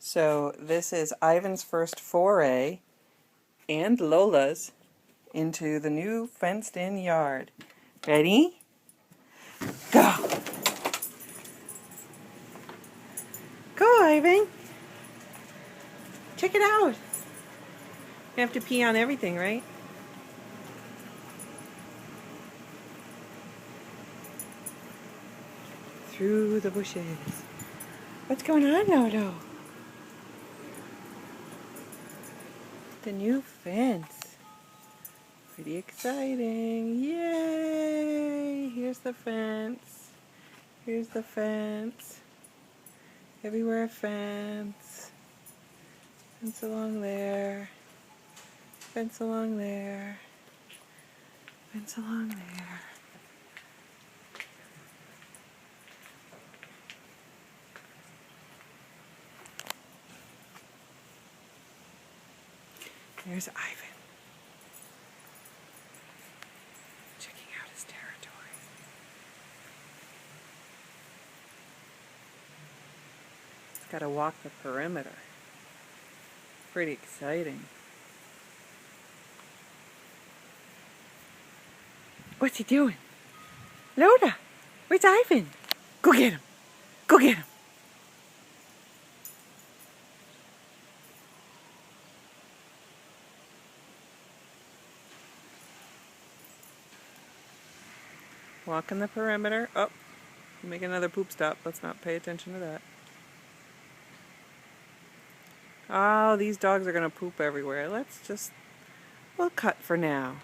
So this is Ivan's first foray and Lola's into the new fenced-in yard. Ready? Go! Go, Ivan! Check it out! You have to pee on everything, right? Through the bushes. What's going on, Lolo? The new fence. Pretty exciting. Yay! Here's the fence. Here's the fence. Everywhere a fence. Fence along there. Fence along there. Fence along there. There's Ivan. Checking out his territory. He's got to walk the perimeter. Pretty exciting. What's he doing? Lola, where's Ivan? Go get him. Go get him. Walking the perimeter. Oh, make another poop stop. Let's not pay attention to that. Oh, these dogs are going to poop everywhere. We'll cut for now.